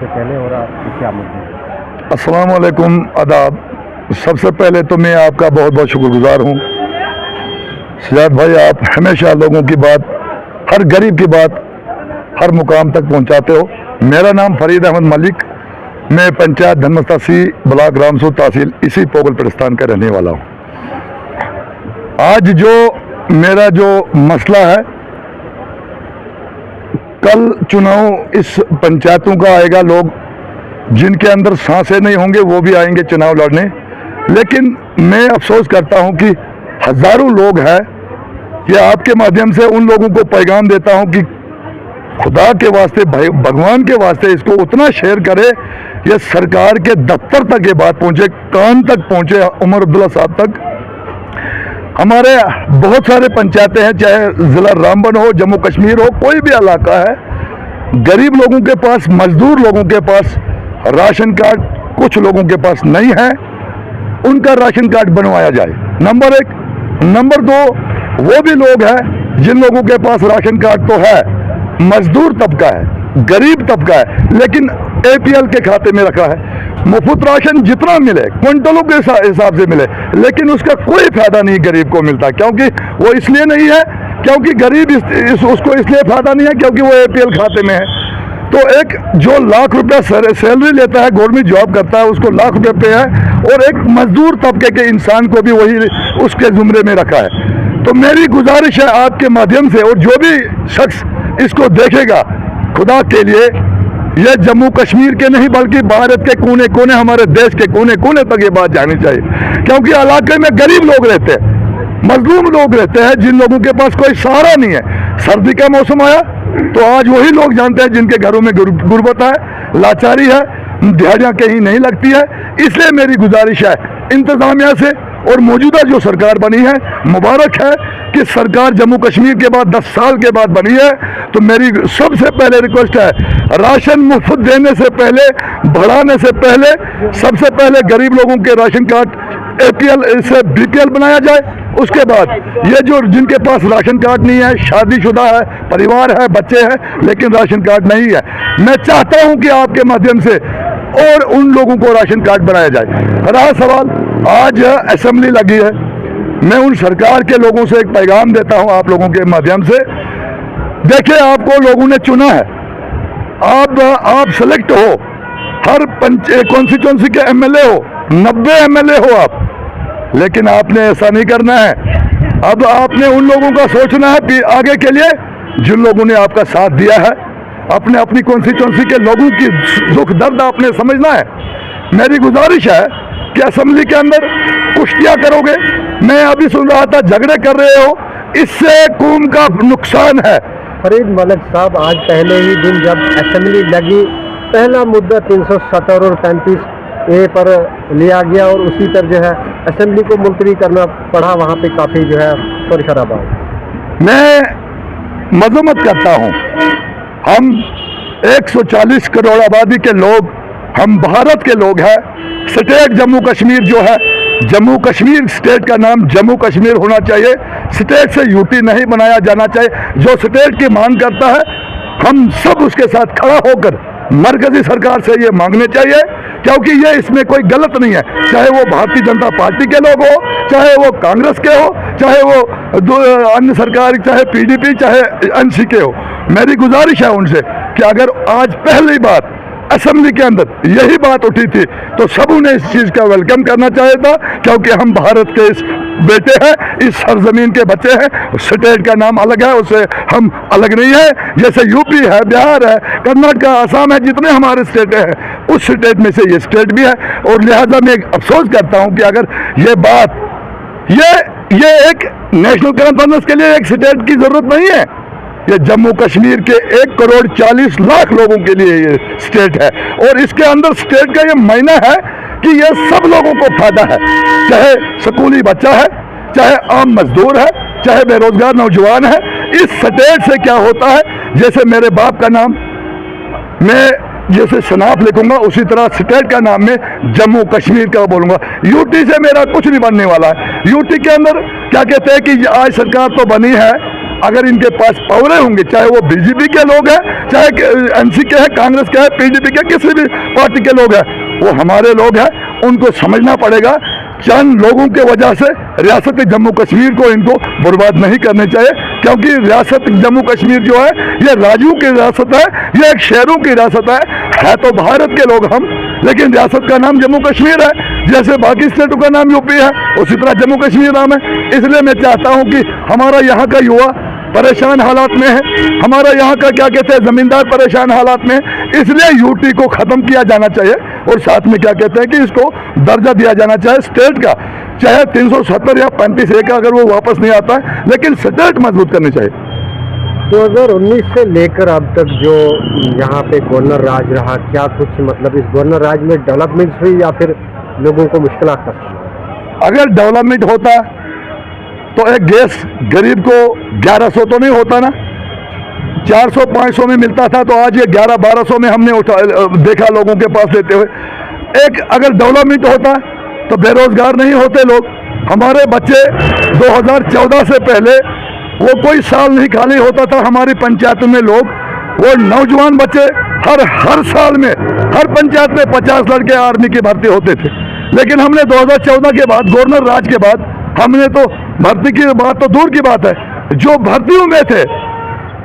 सबसे पहले, और आपके क्या मुद्दे? अस्सलाम वालेकुम, आदाब। सबसे पहले तो मैं आपका बहुत बहुत शुक्रगुजार हूँ सजाद भाई। आप हमेशा लोगों की बात, हर गरीब की बात हर मुकाम तक पहुँचाते हो। मेरा नाम फरीद अहमद मलिक, मैं पंचायत धर्मस्था सी ब्लॉक रामसूर तहसील इसी पोगल परिस्तान का रहने वाला हूँ। आज जो मेरा जो मसला है, कल चुनाव इस पंचायतों का आएगा, लोग जिनके अंदर सांसें नहीं होंगे वो भी आएंगे चुनाव लड़ने। लेकिन मैं अफसोस करता हूं कि हजारों लोग हैं, ये आपके माध्यम से उन लोगों को पैगाम देता हूं कि खुदा के वास्ते, भगवान के वास्ते इसको उतना शेयर करे, ये सरकार के दफ्तर तक ये बात पहुंचे, कान तक पहुंचे, उमर अब्दुल्ला साहब तक। हमारे बहुत सारे पंचायतें हैं, चाहे ज़िला रामबन हो, जम्मू कश्मीर हो, कोई भी इलाका है, गरीब लोगों के पास, मजदूर लोगों के पास राशन कार्ड कुछ लोगों के पास नहीं है, उनका राशन कार्ड बनवाया जाए, नंबर 1। नंबर 2, वो भी लोग हैं जिन लोगों के पास राशन कार्ड तो है, मजदूर तबका है, गरीब तबका है, लेकिन APL के खाते में रखा है। मुफ्त राशन जितना मिले, क्विंटलों के हिसाब से मिले, लेकिन उसका कोई फायदा नहीं गरीब को मिलता। क्योंकि वो इसलिए नहीं है, क्योंकि गरीब उसको इसलिए फायदा नहीं है क्योंकि वो APL खाते में है। तो एक जो लाख रुपया सैलरी लेता है, गवर्नमेंट जॉब करता है, उसको लाख रुपये पे है, और एक मजदूर तबके के इंसान को भी वही उसके जुमरे में रखा है। तो मेरी गुजारिश है आपके माध्यम से, और जो भी शख्स इसको देखेगा, खुदा के लिए ये जम्मू कश्मीर के नहीं बल्कि भारत के कोने कोने, हमारे देश के कोने कोने तक ये बात जानी चाहिए। क्योंकि इलाके में गरीब लोग रहते हैं, मजलूम लोग रहते हैं, जिन लोगों के पास कोई सहारा नहीं है। सर्दी का मौसम आया तो आज वही लोग जानते हैं जिनके घरों में गुर्बत है, लाचारी है, दिहाड़ियाँ कहीं नहीं लगती है। इसलिए मेरी गुजारिश है इंतजामिया से, और मौजूदा जो सरकार बनी है, मुबारक है कि सरकार जम्मू कश्मीर के बाद 10 साल के बाद बनी है। तो मेरी सबसे पहले रिक्वेस्ट है, राशन मुफ्त देने से पहले, बढ़ाने से पहले, सबसे पहले गरीब लोगों के राशन कार्ड APL से BPL बनाया जाए। उसके बाद ये जो जिनके पास राशन कार्ड नहीं है, शादीशुदा है, परिवार है, बच्चे हैं, लेकिन राशन कार्ड नहीं है, मैं चाहता हूं कि आपके माध्यम से और उन लोगों को राशन कार्ड बनाया जाए। रहा सवाल, आज असेंबली लगी है, मैं उन सरकार के लोगों से एक पैगाम देता हूं आप लोगों के माध्यम से। देखिए, आपको लोगों ने चुना है, आप सेलेक्ट हो, हर कॉन्स्टिट्यूंसी के MLA हो, 90 MLA हो आप, लेकिन आपने ऐसा नहीं करना है। अब आपने उन लोगों का सोचना है आगे के लिए जिन लोगों ने आपका साथ दिया है, अपनी कॉन्स्टिट्यूंसी के लोगों की दुख दर्द आपने समझना है। मेरी गुजारिश है कि असेंबली के अंदर कुश्तियाँ करोगे, मैं अभी सुन रहा था झगड़े कर रहे हो, इससे कौम का नुकसान है। फरीद मलिक साहब, आज पहले ही दिन जब असेंबली लगी, पहला मुद्दा 370 और 35A पर लिया गया, और उसी पर जो है असेंबली को मुलतवी करना पड़ा, वहाँ पे काफ़ी जो है शोर शराबा हो। मैं मजम्मत करता हूँ, हम 140 करोड़ आबादी के लोग, हम भारत के लोग हैं। स्टेट जम्मू कश्मीर जो है, जम्मू कश्मीर स्टेट का नाम जम्मू कश्मीर होना चाहिए, स्टेट से UT नहीं बनाया जाना चाहिए। जो स्टेट की मांग करता है, हम सब उसके साथ खड़ा होकर मरकजी सरकार से ये मांगने चाहिए, क्योंकि ये इसमें कोई गलत नहीं है। चाहे वो भारतीय जनता पार्टी के लोग हो, चाहे वो कांग्रेस के हो, चाहे वो अन्य सरकार, चाहे PDP, चाहे NC के हो। मेरी गुजारिश है उनसे कि अगर आज पहली बार असेंबली के अंदर यही बात उठी थी तो सबों ने इस चीज़ का वेलकम करना चाहिए था, क्योंकि हम भारत के इस बेटे हैं, इस सरजमीन के बच्चे हैं। स्टेट का नाम अलग है, उससे हम अलग नहीं है। जैसे UP है, बिहार है, कर्नाटक, आसाम है, जितने हमारे स्टेट हैं, उस स्टेट में से ये स्टेट भी है। और लिहाजा मैं अफसोस करता हूँ कि अगर ये बात, ये एक नेशनल कॉन्फ्रेंस के लिए एक स्टेट की जरूरत नहीं है, ये जम्मू कश्मीर के 1 करोड़ 40 लाख लोगों के लिए ये स्टेट है। और इसके अंदर स्टेट का ये मायना है कि ये सब लोगों को फायदा है, चाहे स्कूली बच्चा है, चाहे आम मजदूर है, चाहे बेरोजगार नौजवान है। इस स्टेट से क्या होता है, जैसे मेरे बाप का नाम मैं जैसे शनाख्त लिखूंगा, उसी तरह स्टेट का नाम में जम्मू कश्मीर का बोलूंगा। UT से मेरा कुछ नहीं बनने वाला है। UT के अंदर क्या कहते हैं कि आज सरकार तो बनी है, अगर इनके पास पावर होंगे, चाहे वो बीजेपी के लोग हैं, चाहे एनसी के हैं, कांग्रेस के हैं, पीडीपी के, किसी भी पार्टी के लोग हैं, वो हमारे लोग हैं। उनको समझना पड़ेगा चंद लोगों के वजह से रियासत जम्मू कश्मीर को इनको बर्बाद नहीं करने चाहिए, क्योंकि रियासत जम्मू कश्मीर जो है ये राज्यों की रियासत है, ये एक शहरों की रियासत है तो भारत के लोग हम, लेकिन रियासत का नाम जम्मू कश्मीर है। जैसे बाकी स्टेटों का नाम यूपी है, उसी तरह जम्मू कश्मीर नाम है। इसलिए मैं चाहता हूं कि हमारा यहाँ का युवा परेशान हालात में है, हमारा यहाँ का क्या कहते हैं जमींदार परेशान हालात में है, इसलिए यूटी को खत्म किया जाना चाहिए और साथ में क्या कहते हैं कि इसको दर्जा दिया जाना चाहिए स्टेट का, चाहे 370 या 35A का अगर वो वापस नहीं आता है, लेकिन स्टेट मजबूत करनी चाहिए। 2019 से लेकर अब तक जो यहाँ पे गवर्नर राज रहा, क्या कुछ मतलब इस गवर्नर राज में डेवलपमेंट हुई या फिर लोगों को मुश्किलात का सामना? अगर डेवलपमेंट होता तो एक गैस गरीब को 1100 तो नहीं होता ना, 400-500 में मिलता था, तो आज ये 1100-1200 में हमने देखा लोगों के पास लेते हुए। एक अगर डेवलपमेंट होता तो बेरोजगार नहीं होते लोग। हमारे बच्चे 2014 से पहले वो कोई साल नहीं खाली होता था हमारी पंचायत में लोग, वो नौजवान बच्चे हर साल में हर पंचायत में 50 लड़के आर्मी की भर्ती होते थे। लेकिन हमने 2014 के बाद गवर्नर राज के बाद हमने तो भर्ती की बात तो दूर की बात है, जो भर्तियों में थे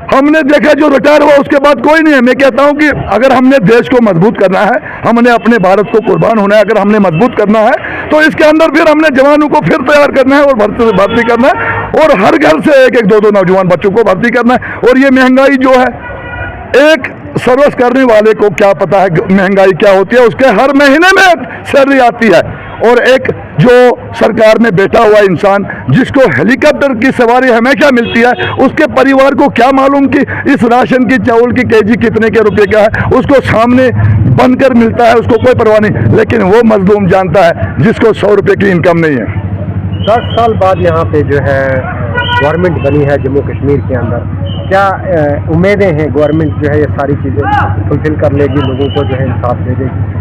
हमने देखा जो रिटायर हुआ उसके बाद कोई नहीं है। मैं कहता हूं कि अगर हमने देश को मजबूत करना है, हमने अपने भारत को कुर्बान होना है, अगर हमने मजबूत करना है तो इसके अंदर फिर हमने जवानों को फिर तैयार करना है और भर्ती करना है और हर घर से एक एक 2-2 नौजवान बच्चों को भर्ती करना है। और ये महंगाई जो है, एक सर्विस करने वाले को क्या पता है महंगाई क्या होती है, उसके हर महीने में सैलरी आती है। और एक जो सरकार में बैठा हुआ इंसान जिसको हेलीकॉप्टर की सवारी हमेशा मिलती है, उसके परिवार को क्या मालूम कि इस राशन की चावल की केजी कितने के रुपए का है, उसको सामने बनकर मिलता है, उसको कोई परवाह नहीं। लेकिन वो मजलूम जानता है जिसको 100 रुपये की इनकम नहीं है। 10 साल बाद यहाँ पे जो है गवर्नमेंट बनी है जम्मू कश्मीर के अंदर, क्या उम्मीदें हैं गवर्नमेंट जो है ये सारी चीज़ें फुलफिल कर लेगी, लोगों को जो है इंसाफ दे देगी?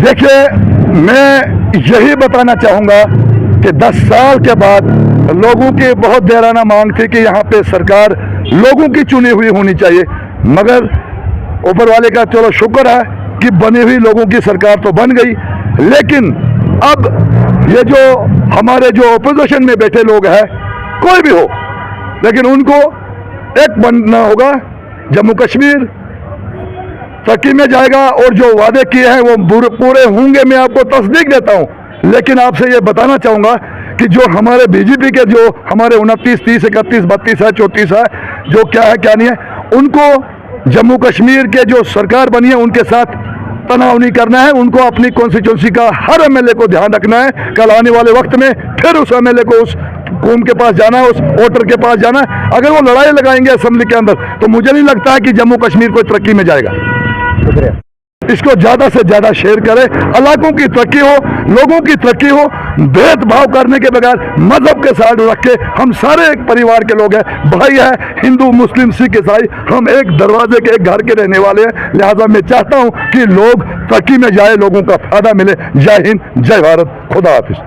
देखिए, मैं यही बताना चाहूँगा कि 10 साल के बाद लोगों की बहुत देराना मांग थी कि यहाँ पे सरकार लोगों की चुनी हुई होनी चाहिए, मगर ऊपर वाले का चलो शुक्र है कि बनी हुई लोगों की सरकार तो बन गई। लेकिन अब ये जो हमारे जो अपोजिशन में बैठे लोग हैं, कोई भी हो, लेकिन उनको एक बनना होगा। जम्मू कश्मीर तरक्की में जाएगा और जो वादे किए हैं वो पूरे होंगे, मैं आपको तस्दीक देता हूं। लेकिन आपसे ये बताना चाहूँगा कि जो हमारे बीजेपी के जो हमारे 29, 30, 31, 32 है, 34 है, जो क्या है क्या नहीं है, उनको जम्मू कश्मीर के जो सरकार बनी है उनके साथ तनाव नहीं करना है। उनको अपनी कॉन्स्टिट्यूंसी का हर एमएलए को ध्यान रखना है। कल आने वाले वक्त में फिर उस एमएलए को उस कौम के पास जाना है, उस वोटर के पास जाना है। अगर वो लड़ाई लगाएंगे असेंबली के अंदर तो मुझे नहीं लगता है कि जम्मू कश्मीर कोई तरक्की में जाएगा। इसको ज्यादा से ज्यादा शेयर करें, इलाकों की तरक्की हो, लोगों की तरक्की हो, भेदभाव करने के बगैर मजहब के साथ रख के हम सारे एक परिवार के लोग हैं, भाई है, हिंदू मुस्लिम सिख ईसाई, हम एक दरवाजे के एक घर के रहने वाले हैं। लिहाजा मैं चाहता हूं कि लोग तरक्की में जाए, लोगों का फायदा मिले। जय हिंद, जय भारत, खुदा हाफिज।